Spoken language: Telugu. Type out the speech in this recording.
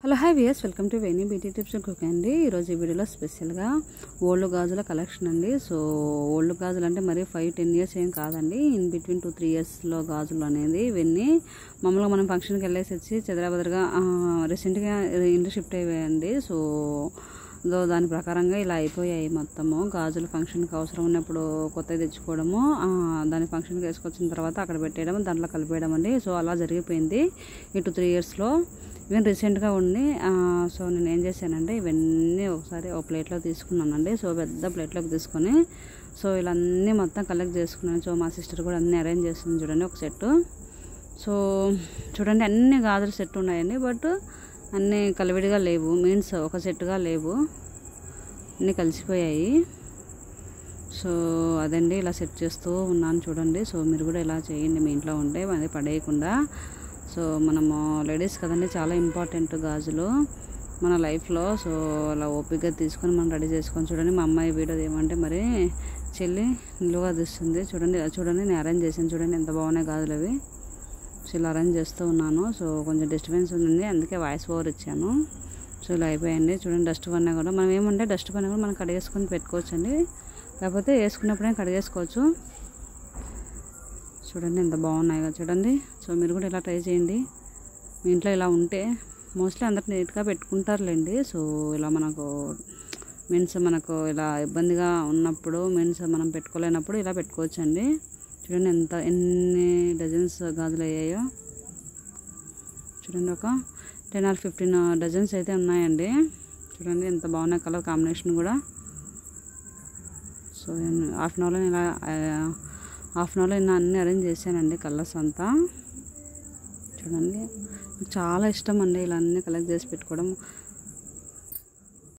Hello hi viewers, welcome to Veni beauty tips and cooking అండి. ఈరోజు ఈ వీడియోలో స్పెషల్గా ఓల్డ్ గాజుల కలెక్షన్ అండి. సో ఓల్డ్ గాజులు అంటే మరి 5-10 ఇయర్స్ ఏం కాదండి, ఇన్ బిట్వీన్ 2-3 ఇయర్స్లో గాజులు అనేది ఇవన్నీ మామూలుగా మనం ఫంక్షన్కి వెళ్ళేసి వచ్చి చెదరాబదరగా రీసెంట్గా ఇంటి షిఫ్ట్ అయ్యాయండి. సో దాని ప్రకారంగా ఇలా అయిపోయాయి మొత్తము. గాజులు ఫంక్షన్కి అవసరం ఉన్నప్పుడు కొత్తవి తెచ్చుకోవడము, దాని ఫంక్షన్కి వేసుకొచ్చిన తర్వాత అక్కడ పెట్టేయడం, దాంట్లో కలిపేయడం అండి. సో అలా జరిగిపోయింది ఈ 2-3 ఇయర్స్లో. ఈవెన్ రీసెంట్గా ఉండి సో నేను ఏం చేశానంటే ఇవన్నీ ఒకసారి ఒక ప్లేట్లో తీసుకున్నానండి. సో పెద్ద ప్లేట్లోకి తీసుకొని సో ఇలా అన్నీ మొత్తం కలెక్ట్ చేసుకున్నాను. సో మా సిస్టర్ కూడా అన్నీ అరేంజ్ చేస్తుంది చూడండి ఒక సెట్టు. సో చూడండి అన్ని గాజుల సెట్ ఉన్నాయండి, బట్ అన్నీ కలివిడిగా లేవు, మీన్స్ ఒక సెట్గా లేవు, అన్నీ కలిసిపోయాయి. సో అదండి ఇలా సెట్ చేస్తూ ఉన్నాను చూడండి. సో మీరు కూడా ఇలా చేయండి మీ ఇంట్లో ఉంటే, అది పడేయకుండా. సో మనము లేడీస్ కదండి, చాలా ఇంపార్టెంట్ గాజులు మన లైఫ్లో. సో అలా ఓపికగా తీసుకొని మనం రెడీ చేసుకొని చూడండి. మా అమ్మాయి వీడియో ఏమంటే మరి చెల్లి నిలువుగా తీస్తుంది చూడండి. చూడండి నేను అరేంజ్ చేశాను చూడండి, ఎంత బాగున్నాయి గాజులు అవి. సో ఇలా అరేంజ్ చేస్తూ ఉన్నాను. సో కొంచెం డిస్టర్బెన్స్ ఉంది, అందుకే వాయిస్ ఓవర్ ఇచ్చాను. సో ఇలా అయిపోయింది చూడండి. డస్ట్ పడినా కూడా మనం ఏమంటే డస్ట్ పడినా కూడా మనం కడిగేసుకొని పెట్టుకోవచ్చు అండి, లేకపోతే వేసుకున్నప్పుడే కడిగేసుకోవచ్చు. చూడండి ఎంత బాగున్నాయి కదా చూడండి. సో మీరు కూడా ఇలా ట్రై చేయండి మీ ఇంట్లో. ఇలా ఉంటే మోస్ట్లీ అందరు నీట్గా పెట్టుకుంటారులేండి. సో ఇలా మనకు మీన్స్ మనకు ఇలా ఇబ్బందిగా ఉన్నప్పుడు, మీన్స్ మనం పెట్టుకోలేనప్పుడు ఇలా పెట్టుకోవచ్చు అండి. చూడండి ఎన్ని డజన్స్ గాజులు అయ్యాయో చూడండి. ఒక 10 or 15 డజన్స్ అయితే ఉన్నాయండి. చూడండి ఎంత బాగున్నాయి కలర్ కాంబినేషన్ కూడా. సో హాఫ్ అన్ అవర్లో ఇలా అన్నీ అరేంజ్ చేశానండి కలర్స్ అంతా. చూడండి చాలా ఇష్టం అండి ఇలా అన్నీ కలెక్ట్ చేసి పెట్టుకోవడం.